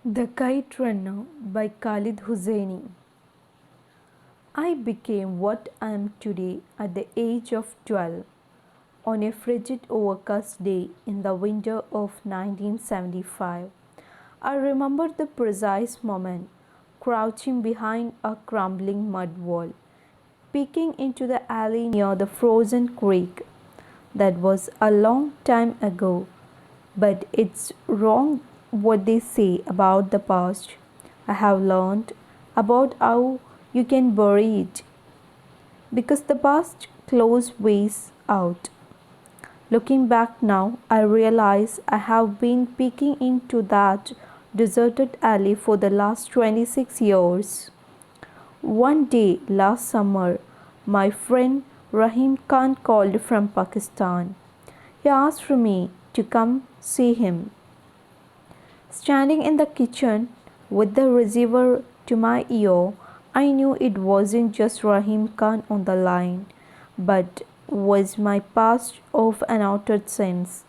The Kite Runner by Khaled Hosseini. I became what I am today at the age of 12 on a frigid overcast day in the winter of 1975. I remember the precise moment, crouching behind a crumbling mud wall, peeking into the alley near the frozen creek. That was a long time ago, but it's wrong what they say about the past. I have learned about how you can bury it because the past close ways out. Looking back now, I realize I have been peeking into that deserted alley for the last 26 years. One day last summer, my friend Rahim Khan called from Pakistan. He asked for me to come see him. Standing in the kitchen with the receiver to my ear, I knew it wasn't just Rahim Khan on the line, but was my past of an altered sense.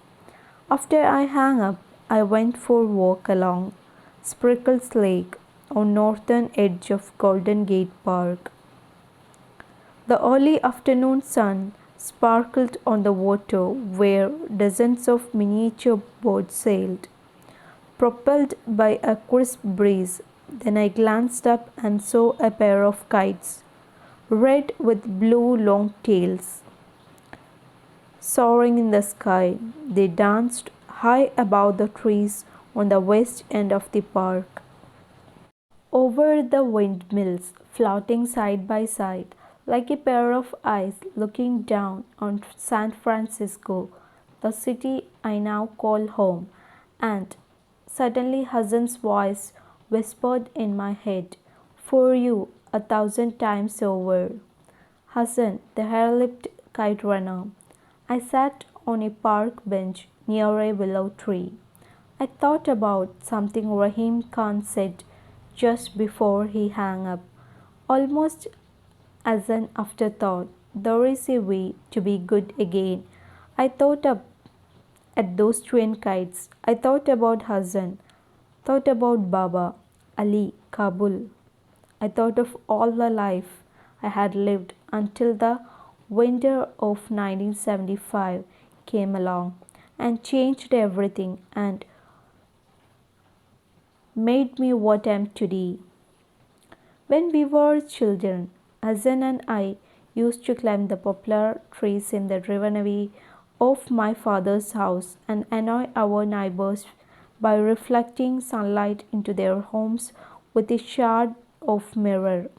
After I hung up, I went for a walk along Sprinkles Lake on northern edge of Golden Gate Park. The early afternoon sun sparkled on the water where dozens of miniature boats sailed, propelled by a crisp breeze. Then I glanced up and saw a pair of kites, red with blue long tails, soaring in the sky. They danced high above the trees on the west end of the park. Over the windmills, floating side by side, like a pair of eyes looking down on San Francisco, the city I now call home, and suddenly Hassan's voice whispered in my head, "For you, 1,000 times over." Hassan, the hair-lipped kite runner. I sat on a park bench near a willow tree. I thought about something Rahim Khan said just before he hung up, almost as an afterthought. There is a way to be good again. I thought up at those twin kites. I thought about Hassan, thought about Baba, Ali, Kabul. I thought of all the life I had lived until the winter of 1975 came along and changed everything and made me what I am today. When we were children, Hassan and I used to climb the poplar trees in the driveway of my father's house and annoy our neighbors by reflecting sunlight into their homes with a shard of mirror.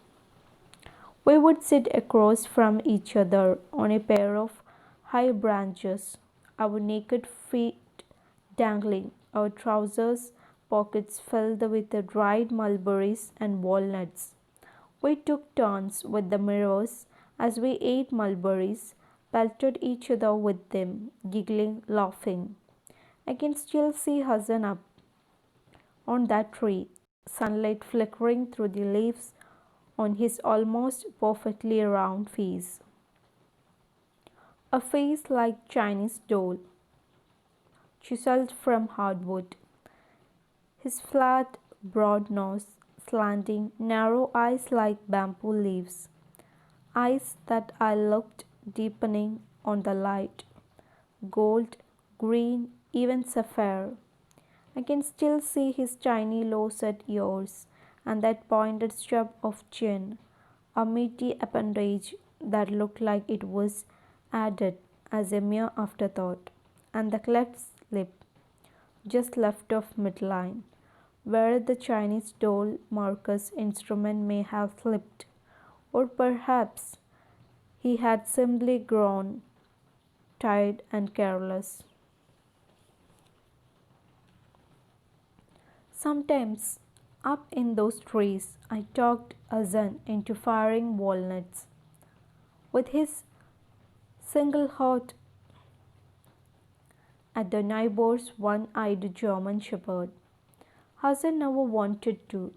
We would sit across from each other on a pair of high branches, our naked feet dangling, our trousers pockets filled with the dried mulberries and walnuts. We took turns with the mirrors as we ate mulberries, pelted each other with them, giggling, laughing. I can still see Hassan up on that tree, sunlight flickering through the leaves on his almost perfectly round face. A face like Chinese doll, chiseled from hardwood. His flat, broad nose, slanting, narrow eyes like bamboo leaves. Eyes that I looked deepening on the light. Gold, green, even sapphire. I can still see his tiny low set ears and that pointed stub of chin, a meaty appendage that looked like it was added as a mere afterthought, and the cleft lip, just left of midline, where the Chinese doll Marcus instrument may have slipped, or perhaps he had simply grown tired and careless. Sometimes, up in those trees, I talked Azan into firing walnuts. With his single heart at the neighbor's one-eyed German shepherd. Hassan never wanted to,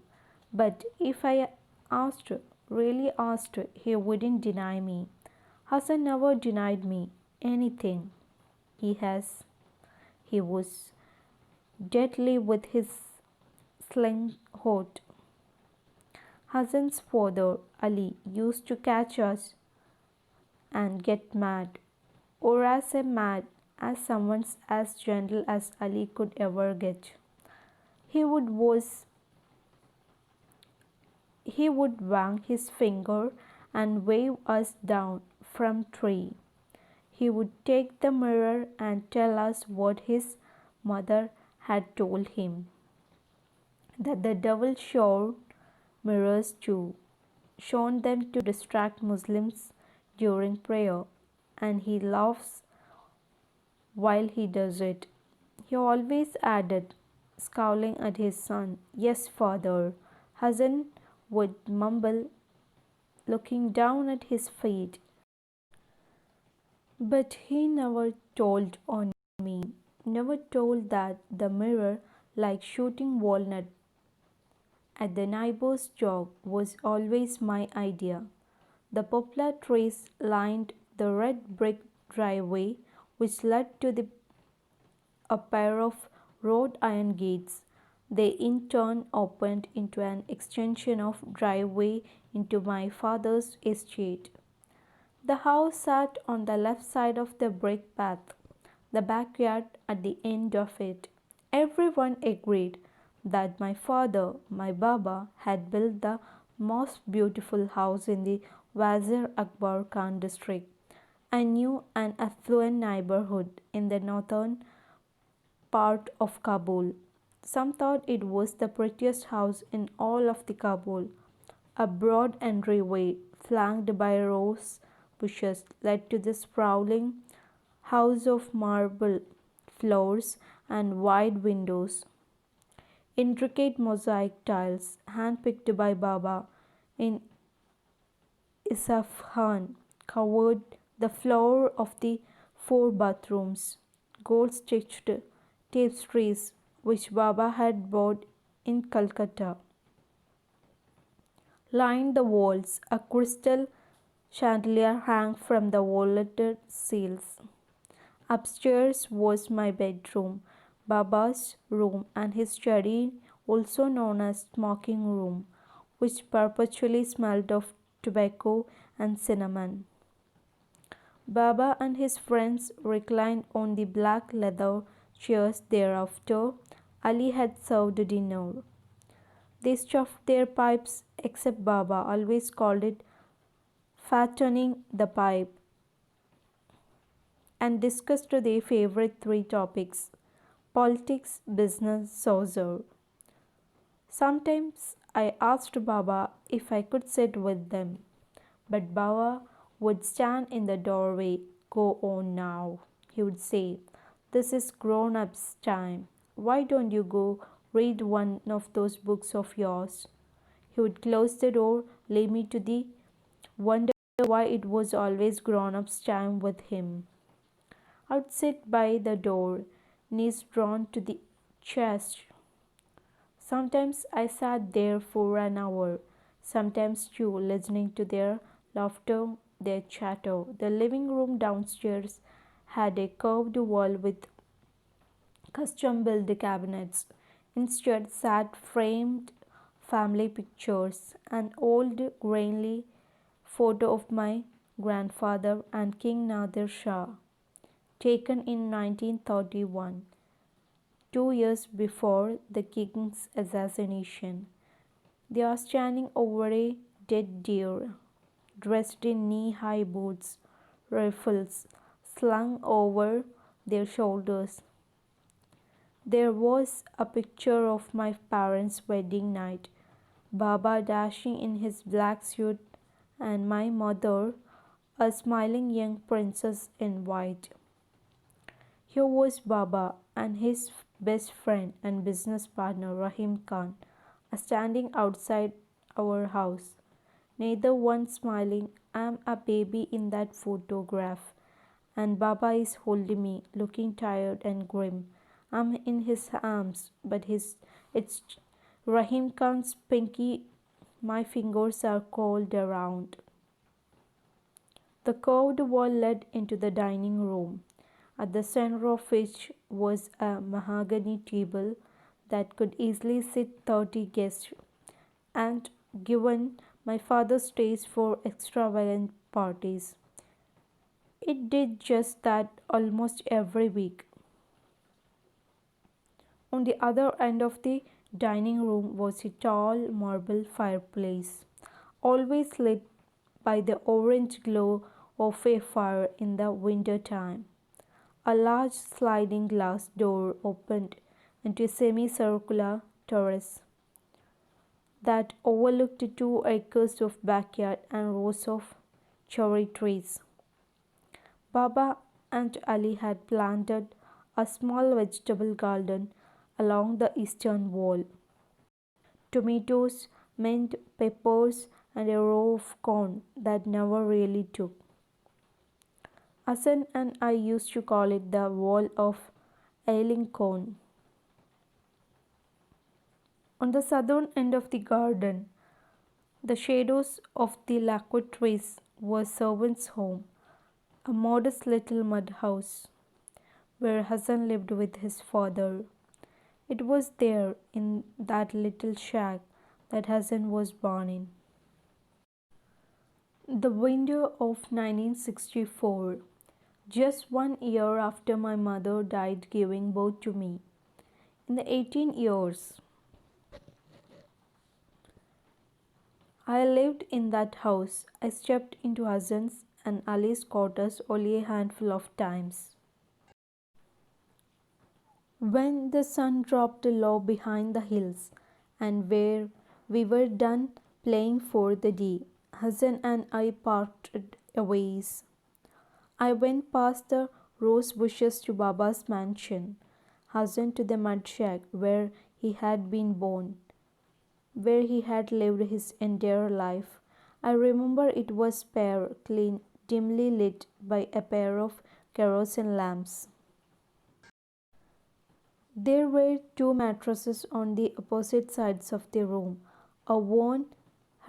but if I asked, really asked, he wouldn't deny me. Hassan never denied me anything. He has. He was deadly with his sizzling hot. Hassan's father, Ali, used to catch us and get mad, or as mad as someone as gentle as Ali could ever get. He would was he would wag his finger and wave us down from tree. He would take the mirror and tell us what his mother had told him, that the devil showed mirrors too, shown them to distract Muslims during prayer, and he laughs while he does it. He always added, scowling at his son, "Yes, father." Hassan would mumble, looking down at his feet. But he never told on me, never told that the mirror, like shooting walnut at the neighbor's dog, was always my idea. The poplar trees lined the red brick driveway which led to a pair of wrought iron gates. They in turn opened into an extension of driveway into my father's estate. The house sat on the left side of the brick path, the backyard at the end of it. Everyone agreed that my father, my Baba, had built the most beautiful house in the Wazir Akbar Khan district, a new and affluent neighborhood in the northern part of Kabul. Some thought it was the prettiest house in all of the Kabul. A broad entryway, flanked by rose bushes, led to the sprawling house of marble floors and wide windows. Intricate mosaic tiles, hand-picked by Baba in Isfahan, covered the floor of the four bathrooms. Gold-stitched tapestries, which Baba had bought in Calcutta, lined the walls. A crystal chandelier hung from the vaulted ceilings. Upstairs was my bedroom, Baba's room, and his study, also known as smoking room, which perpetually smelled of tobacco and cinnamon. Baba and his friends reclined on the black leather chairs thereafter. Ali had served dinner. They stuffed their pipes, except Baba always called it fattening the pipe, and discussed their favorite three topics: politics, business, social. Sometimes I asked Baba if I could sit with them, but Baba would stand in the doorway. "Go on now," he would say. "This is grown ups' time. Why don't you go read one of those books of yours?" He would close the door, leave me to the wonder why it was always grown ups' time with him. I would sit by the door, knees drawn to the chest. Sometimes I sat there for an hour, sometimes two, listening to their laughter, their chatter. The living room downstairs had a curved wall with custom built cabinets. Instead sat framed family pictures, an old grainy photo of my grandfather and King Nadir Shah, taken in 1931, 2 years before the king's assassination. They are standing over a dead deer, dressed in knee-high boots, rifles slung over their shoulders. There was a picture of my parents' wedding night, Baba dashing in his black suit, and my mother, a smiling young princess in white. Here was Baba and his best friend and business partner Rahim Khan standing outside our house. Neither one smiling. I'm a baby in that photograph, and Baba is holding me, looking tired and grim. I'm in his arms, but it's Rahim Khan's pinky. My fingers are coiled around. The curved wall led into the dining room, at the center of which was a mahogany table, that could easily sit 30 guests, and given my father's taste for extravagant parties, it did just that almost every week. On the other end of the dining room was a tall marble fireplace, always lit by the orange glow of a fire in the winter time. A large sliding glass door opened into a semicircular terrace that overlooked 2 acres of backyard and rows of cherry trees. Baba and Ali had planted a small vegetable garden along the eastern wall. Tomatoes, mint, peppers, and a row of corn that never really took. Hassan and I used to call it the wall of ailing corn. On the southern end of the garden, the shadows of the lacquer trees was servants' home, a modest little mud house where Hassan lived with his father. It was there, in that little shack, that Hassan was born in. The winter of 1964, just 1 year after my mother died giving birth to me. In the 18 years I lived in that house, I stepped into Hassan's and Ali's quarters only a handful of times. When the sun dropped low behind the hills, and where we were done playing for the day, Hassan and I parted ways. I went past the rose bushes to Baba's mansion, Hassan to the mud shack where he had been born, where he had lived his entire life. I remember it was spare, clean, dimly lit by a pair of kerosene lamps. There were 2 mattresses on the opposite sides of the room, a worn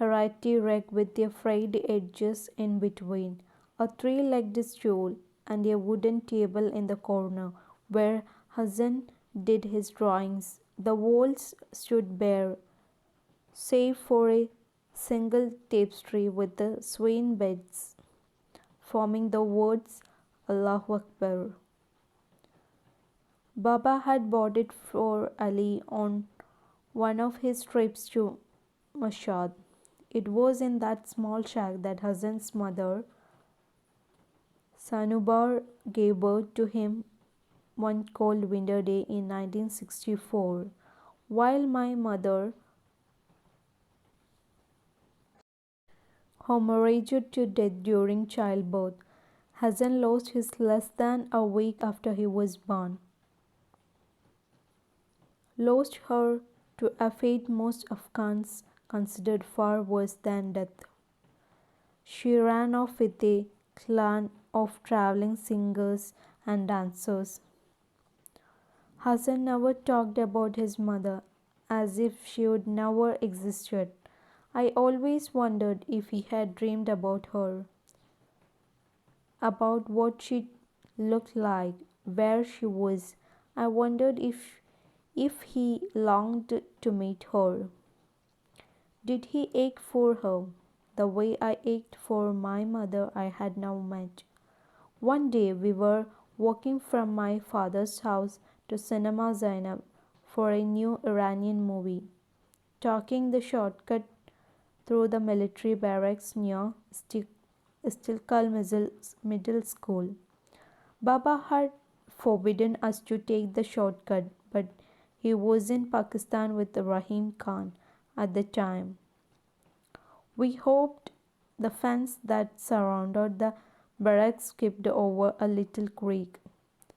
Harati rug with the frayed edges in between, a 3-legged stool, and a wooden table in the corner where Hassan did his drawings. The walls stood bare, save for a single tapestry with the swing beds forming the words Allahu Akbar. Baba had bought it for Ali on one of his trips to Mashhad. It was in that small shack that Hassan's mother, Sanubar, gave birth to him one cold winter day in 1964, while my mother hemorrhaged to death during childbirth. Hassan lost his less than a week after he was born. Lost her to a fate most Afghans considered far worse than death. She ran off with a clan of traveling singers and dancers. Hassan never talked about his mother, as if she would never existed. I always wondered if he had dreamed about her, about what she looked like, where she was. I wondered if he longed to meet her. Did he ache for her, the way I ached for my mother I had now met? One day we were walking from my father's house to Cinema Zainab for a new Iranian movie, taking the shortcut through the military barracks near Stilkal Middle School. Baba had forbidden us to take the shortcut, but he was in Pakistan with Rahim Khan at the time. We hoped the fence that surrounded the barracks skipped over a little creek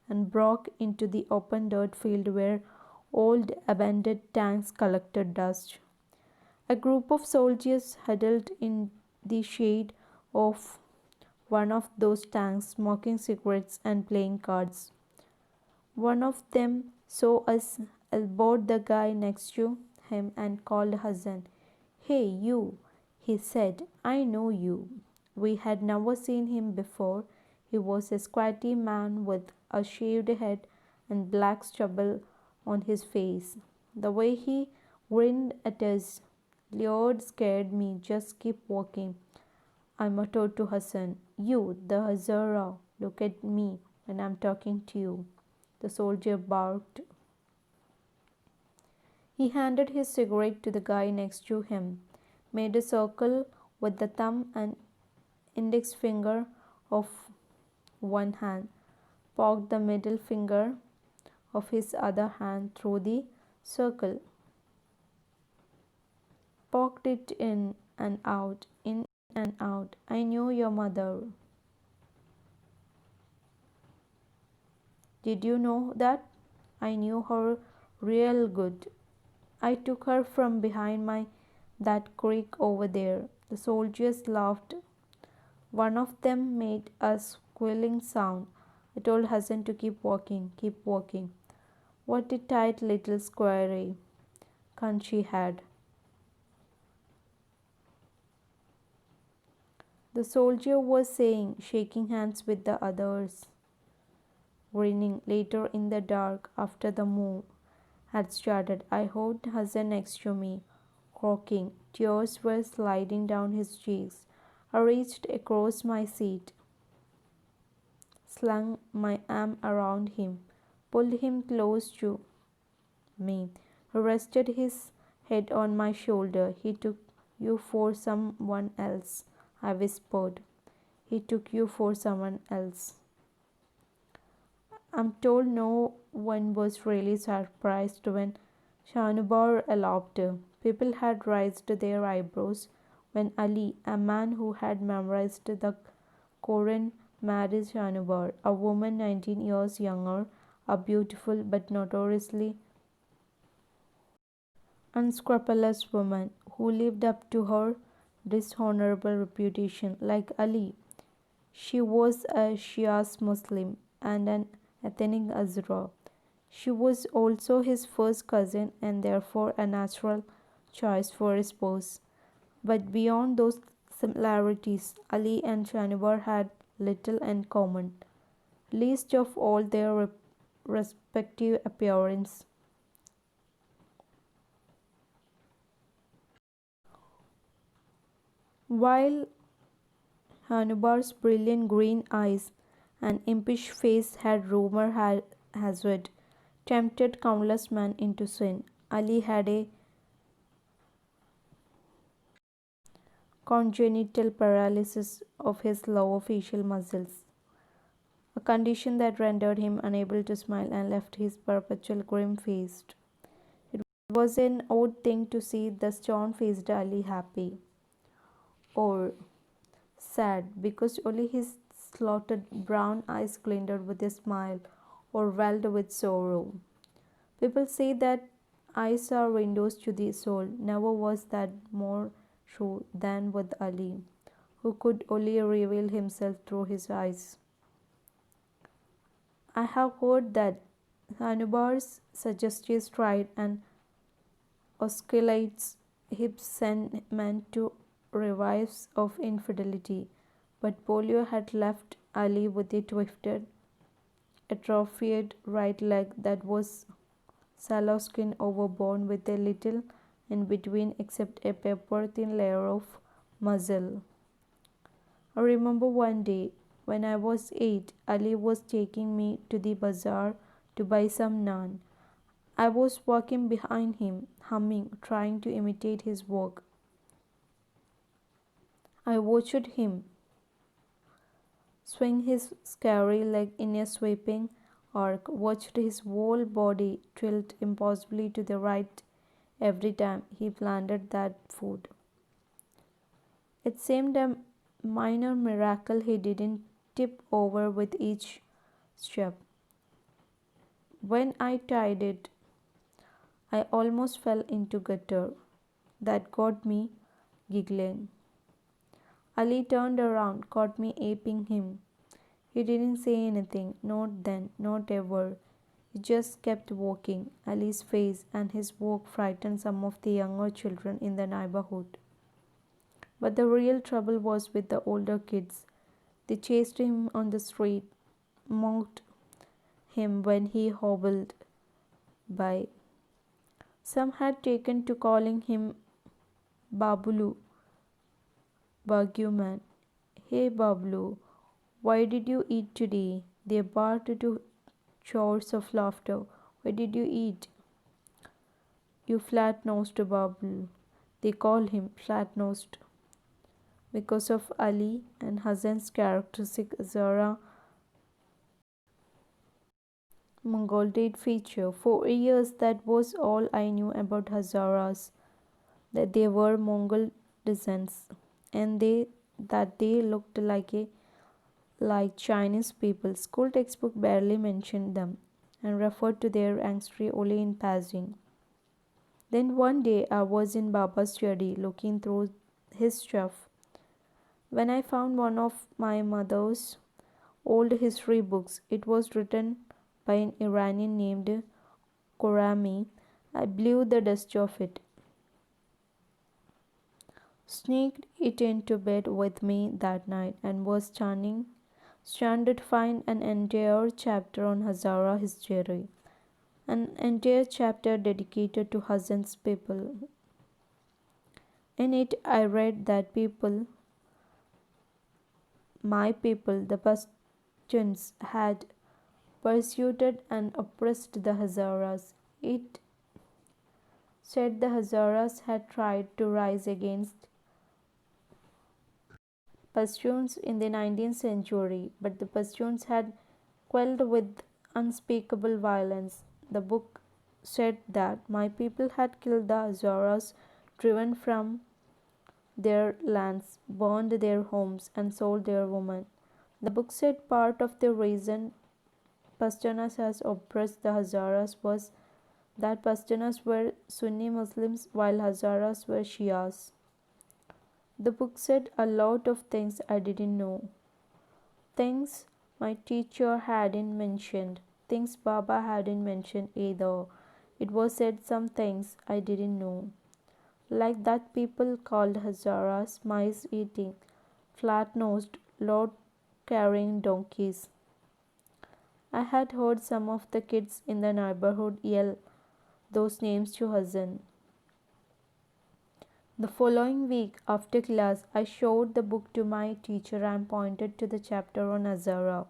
and broke into the open dirt field where old abandoned tanks collected dust. A group of soldiers huddled in the shade of one of those tanks, smoking cigarettes and playing cards. One of them saw us, elbowed the guy next to him, and called Hassan. "Hey, you," he said, "I know you." We had never seen him before. He was a squatty man with a shaved head and black stubble on his face. The way he grinned at us, leered, scared me. Just keep walking, I muttered to Hassan. You, the Hazara, look at me when I'm talking to you. The soldier barked. He handed his cigarette to the guy next to him, made a circle with the thumb and index finger of one hand, poked the middle finger of his other hand through the circle, poked it in and out. I knew your mother. Did you know that? I knew her real good. I took her from behind that creek over there. The soldiers laughed. One of them made a squealing sound. I told Hassan to keep walking, keep walking. What a tight little squirrely cunt she had. The soldier was saying, shaking hands with the others, grinning. Later in the dark, after the move had started, I heard Hassan next to me, croaking. Tears were sliding down his cheeks. I reached across my seat, slung my arm around him, pulled him close to me. He rested his head on my shoulder. He took you for someone else, I whispered. He took you for someone else. I'm told no one was really surprised when Shahnubar eloped. People had raised their eyebrows when Ali, a man who had memorized the Quran, married Shahnubar, a woman 19 years younger, a beautiful but notoriously unscrupulous woman who lived up to her dishonorable reputation. Like Ali, she was a Shia Muslim and an ethnic Azra. She was also his first cousin and therefore a natural choice for a spouse. But beyond those similarities, Ali and Shanibar had little in common, least of all their respective appearance. While Hanubar's brilliant green eyes and impish face had rumor hazard tempted countless men into sin, Ali had a congenital paralysis of his lower facial muscles, a condition that rendered him unable to smile and left his perpetual grim-faced. It was an odd thing to see the stone-faced Ali happy or sad, because only his slaughtered brown eyes glinted with a smile or welled with sorrow. People say that eyes are windows to the soul. Never was that more true than with Ali, who could only reveal himself through his eyes. I have heard that Hanubar's suggestive stride and oscillates hips sent men to revives of infidelity, but polio had left Ali with a twisted, atrophied right leg that was sallow skin overborne with a little in between except a paper thin layer of muscle. I remember one day when I was 8, Ali was taking me to the bazaar to buy some naan. I was walking behind him, humming, trying to imitate his walk. I watched him swing his scary leg in a sweeping arc, watched his whole body tilt impossibly to the right every time he planted that foot. It seemed a minor miracle he didn't tip over with each step. When I tried it, I almost fell into gutter. That got me giggling. Ali turned around, caught me aping him. He didn't say anything, not then, not ever. He just kept walking. Ali's face and his walk frightened some of the younger children in the neighborhood. But the real trouble was with the older kids. They chased him on the street, mocked him when he hobbled by, Some had taken to calling him Babulu, Baguman. Hey Bablu, why did you eat today? They barked to shouts of laughter. Why did you eat? You flat nosed Bablu. They call him flat nosed because of Ali and Hassan's characteristic Zara Mongoloid feature. For years, that was all I knew about Hazaras, that they were Mongol descents, and they looked like Chinese people. School textbook barely mentioned them and referred to their ancestry only in passing. Then one day I was in Baba's study looking through his stuff when I found one of my mother's old history books. It was written by an Iranian named Korami. I blew the dust off it, sneaked it into bed with me that night, and was stunned to find an entire chapter on Hazara history, an entire chapter dedicated to Hassan's people. In it, I read that my people, the Pashtuns, had persecuted and oppressed the Hazaras. It said the Hazaras had tried to rise against Pashtuns in the 19th century, but the Pashtuns had quelled with unspeakable violence. The book said that my people had killed the Hazaras, driven from their lands, burned their homes, and sold their women. The book said part of the reason Pashtunas has oppressed the Hazaras was that Pashtunas were Sunni Muslims while Hazaras were Shias. The book said a lot of things I didn't know. Things my teacher hadn't mentioned. Things Baba hadn't mentioned either. It was said some things I didn't know. Like that people called Hazaras mice eating, flat nosed, load carrying donkeys. I had heard some of the kids in the neighborhood yell those names to Hassan. The following week, after class, I showed the book to my teacher and pointed to the chapter on Azara.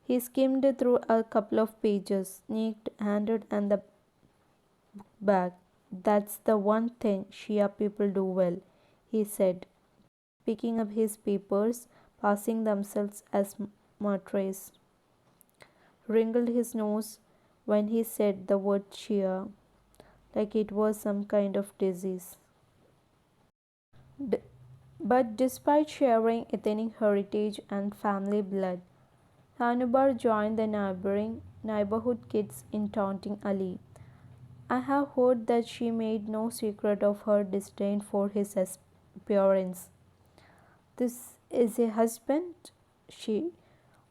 He skimmed through a couple of pages, sneaked, handed, and the book back. That's the one thing Shia people do well, he said, picking up his papers, passing themselves as martyrs. Wrinkled his nose when he said the word Shia, like it was some kind of disease. D- but despite sharing ethnic heritage and family blood, Hanubar joined the neighborhood kids in taunting Ali. I have heard that she made no secret of her disdain for his appearance. This is a husband, she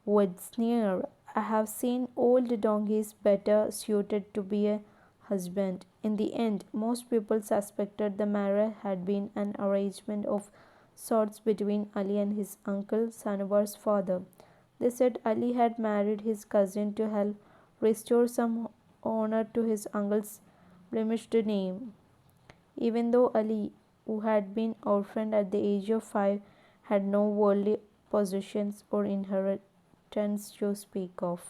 would sneer. I have seen old donkeys better suited to be a husband. In the end, most people suspected the marriage had been an arrangement of sorts between Ali and his uncle Sanobar's father. They said Ali had married his cousin to help restore some honor to his uncle's blemished name. Even though Ali, who had been orphaned at the age of 5, had no worldly possessions or inheritance to speak of.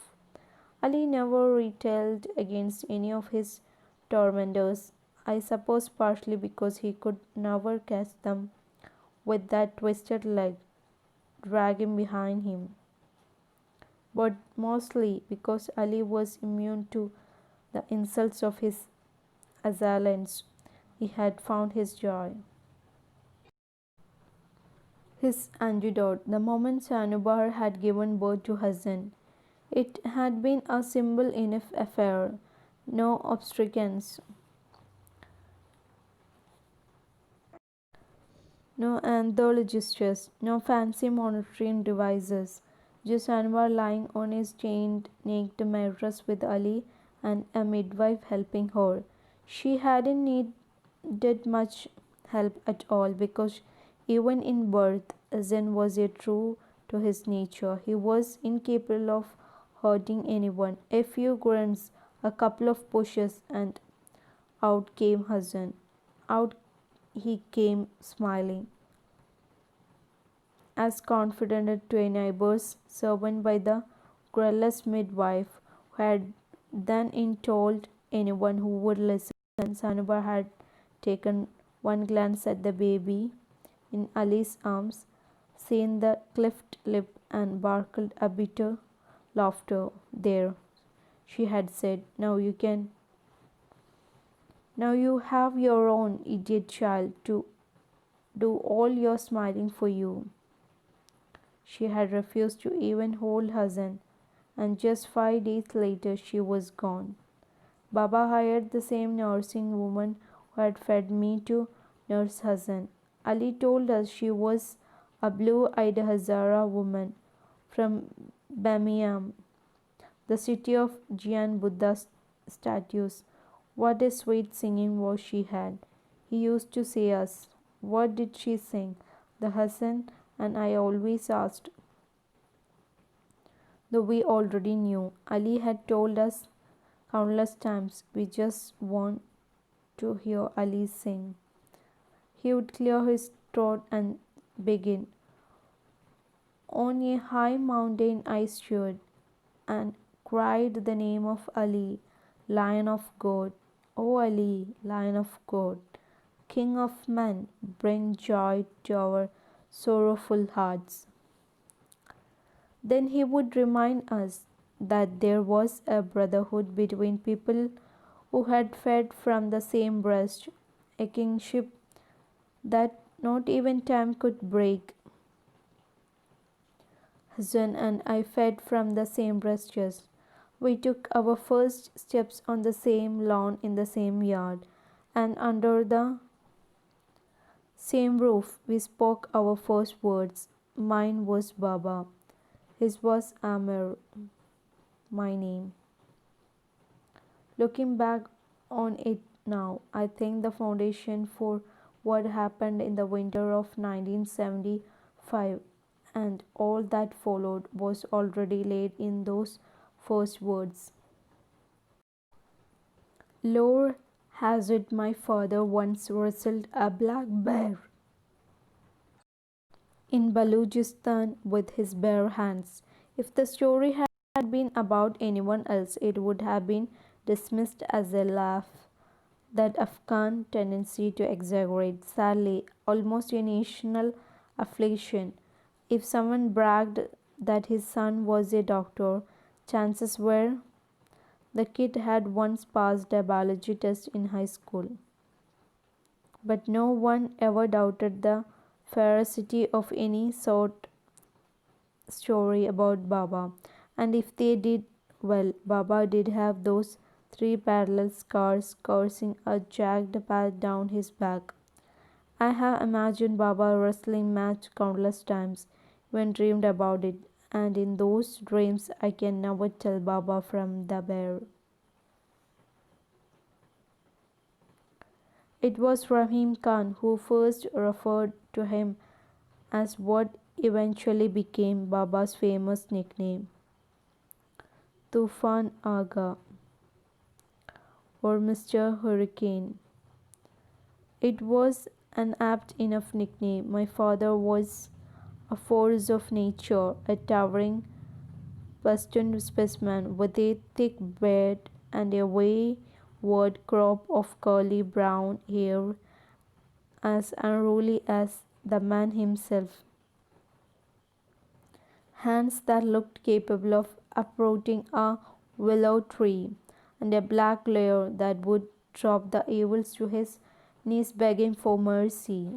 Ali never retailed against any of his tormentors, I suppose partly because he could never catch them with that twisted leg dragging behind him, but mostly because Ali was immune to the insults of his assailants. He had found his joy. His antidote, the moment Sanubar had given birth to Hassan. It had been a simple enough affair, no obstructions, no anthologists, no fancy monitoring devices, just Anwar lying on his chained naked mattress with Ali and a midwife helping her. She hadn't needed much help at all because even in birth, Zen was a true to his nature. He was incapable of hurting anyone. A few grunts, a couple of pushes, and Out came Hassan. Out he came smiling, as confident to a neighbor's servant by the querulous midwife, who had then told anyone who would listen. Sanubar had taken one glance at the baby in Ali's arms, seen the cleft lip, and barkled a bitter laughter. There, she had said, now you have your own idiot child to do all your smiling for you. She had refused to even hold Hassan, and just 5 days later she was gone. Baba hired the same nursing woman who had fed me to nurse Hassan. Ali told us she was a blue-eyed Hazara woman from Bamiyan, the city of Jain Buddha statues. What a sweet singing voice she had. He used to say us, what did she sing? The Hassan and I always asked, though we already knew. Ali had told us countless times, we just want to hear Ali sing. He would clear his throat and begin. On a high mountain I stood and cried the name of Ali, Lion of God. O Ali, Lion of God, King of men, bring joy to our sorrowful hearts. Then he would remind us that there was a brotherhood between people who had fed from the same breast, a kingship that not even time could break. Hassan and I fed from the same breasts. We took our first steps on the same lawn in the same yard, and under the same roof we spoke our first words. Mine was Baba, his was Amir, my name. Looking back on it now, I think the foundation for what happened in the winter of 1975 and all that followed was already laid in those first words. Lord has it my father once wrestled a black bear in Balochistan with his bare hands. If the story had been about anyone else, it would have been dismissed as a laugh. That Afghan tendency to exaggerate, sadly, almost a national affliction. If someone bragged that his son was a doctor, chances were the kid had once passed a biology test in high school. But no one ever doubted the veracity of any sort story about Baba. And if they did, well, Baba did have those 3 parallel scars coursing a jagged path down his back. I have imagined Baba wrestling match countless times, even dreamed about it, and in those dreams I can never tell Baba from the bear. It was Rahim Khan who first referred to him as what eventually became Baba's famous nickname, Tufan Aga, or Mr. Hurricane. It was an apt enough nickname. My father was a force of nature, a towering Western specimen with a thick beard and a wayward crop of curly brown hair as unruly as the man himself. Hands that looked capable of uprooting a willow tree, and a black lair that would drop the evils to his knees begging for mercy.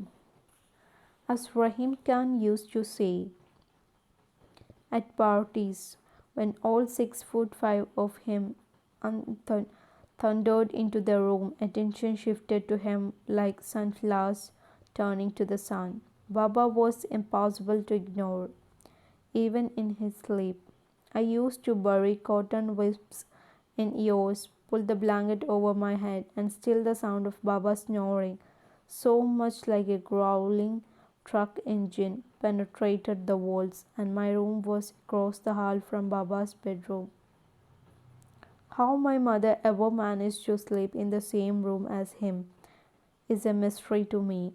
As Rahim Khan used to say at parties, when all 6 foot 5 of him thundered into the room, attention shifted to him like sunflowers turning to the sun. Baba was impossible to ignore, even in his sleep. I used to bury cotton wisps in ears, pull the blanket over my head, and still the sound of Baba snoring, so much like a growling truck engine, penetrated the walls, and my room was across the hall from Baba's bedroom. How my mother ever managed to sleep in the same room as him is a mystery to me.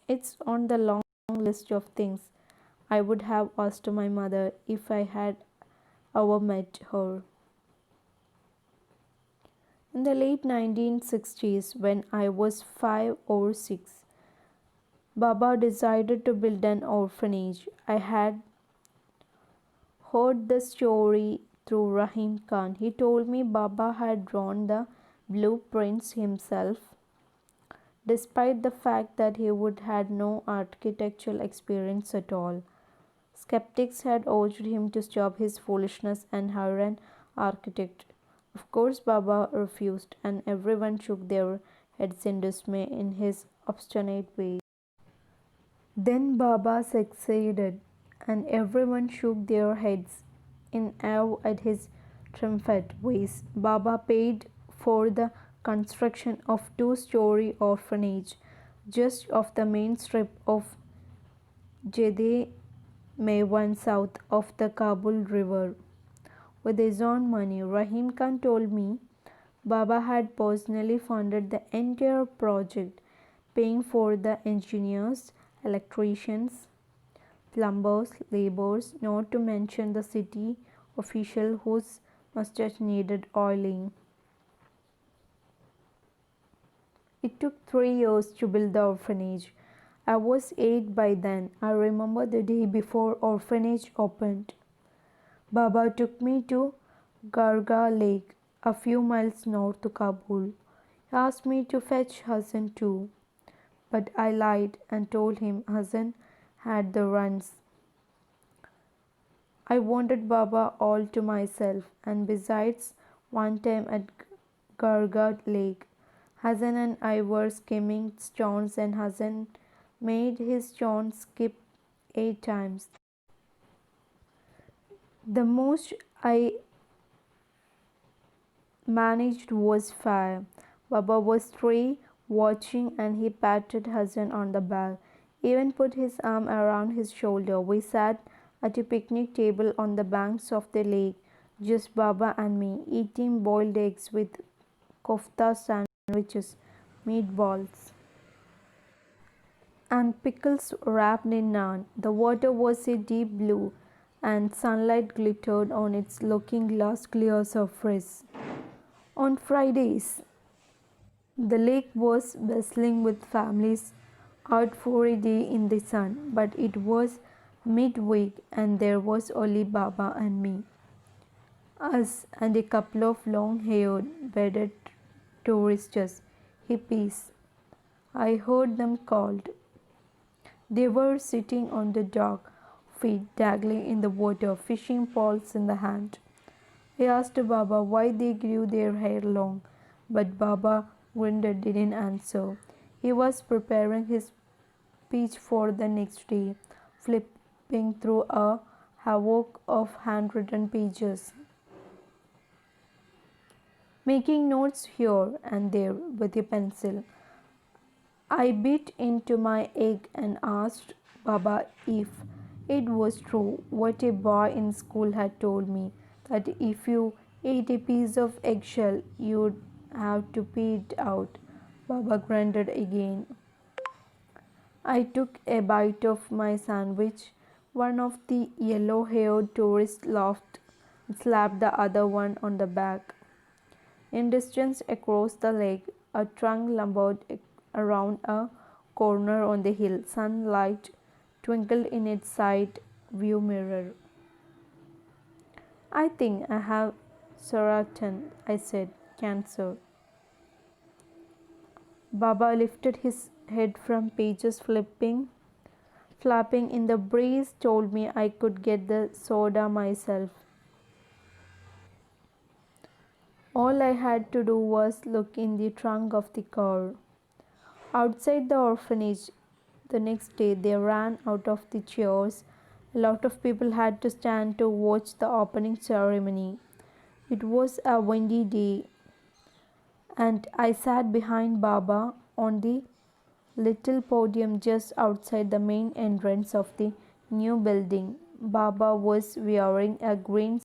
It's on the long list of things I would have asked my mother if I had ever met her. In the late 1960s, when I was 5 or 6, Baba decided to build an orphanage. I had heard the story through Rahim Khan. He told me Baba had drawn the blueprints himself, despite the fact that he would had no architectural experience at all. Skeptics had urged him to stop his foolishness and hire an architect. Of course, Baba refused, and everyone shook their heads in dismay in his obstinate way. Then Baba succeeded, and everyone shook their heads in awe at his triumphant ways. Baba paid for the construction of two-story orphanage just off the main strip of Jede Maiwan south of the Kabul River. With his own money, Rahim Khan told me Baba had personally funded the entire project, paying for the engineers, electricians, plumbers, laborers, not to mention the city official whose mustache needed oiling. It took 3 years to build the orphanage. I was 8 by then. I remember the day before orphanage opened. Baba took me to Garga Lake, a few miles north of Kabul. He asked me to fetch Hassan too, but I lied and told him Hassan had the runs. I wanted Baba all to myself, and besides, one time at Garga Lake, Hassan and I were skimming stones, and Hassan made his stone skip 8 times. The most I managed was 5. Baba was 3, watching, and he patted Hassan on the back, even put his arm around his shoulder. We sat at a picnic table on the banks of the lake, just Baba and me, eating boiled eggs with kofta sandwiches, meatballs, and pickles wrapped in naan. The water was a deep blue, and sunlight glittered on its looking glass clear surface. On Fridays, the lake was bustling with families out for a day in the sun, but it was midweek and there was only Baba and me, us and a couple of long-haired bearded tourists, hippies. I heard them called. They were sitting on the dock, feet dangling in the water, fishing poles in the hand. I asked Baba why they grew their hair long, but Baba grinned and didn't answer. He was preparing his speech for the next day, flipping through a havoc of handwritten pages, making notes here and there with a pencil. I bit into my egg and asked Baba if it was true what a boy in school had told me, that if you ate a piece of eggshell, you'd have to pee it out. Baba grunted again. I took a bite of my sandwich. One of the yellow-haired tourists laughed and slapped the other one on the back. In distance across the lake, a trunk lumbered around a corner on the hill. Sunlight twinkled in its side view mirror. I think I have Saratan, I said. Cancer. Baba lifted his head from pages flapping in the breeze, told me I could get the soda myself. All I had to do was look in the trunk of the car. Outside the orphanage the next day, they ran out of the chairs. A lot of people had to stand to watch the opening ceremony. It was a windy day, and I sat behind Baba on the little podium just outside the main entrance of the new building. Baba was wearing a green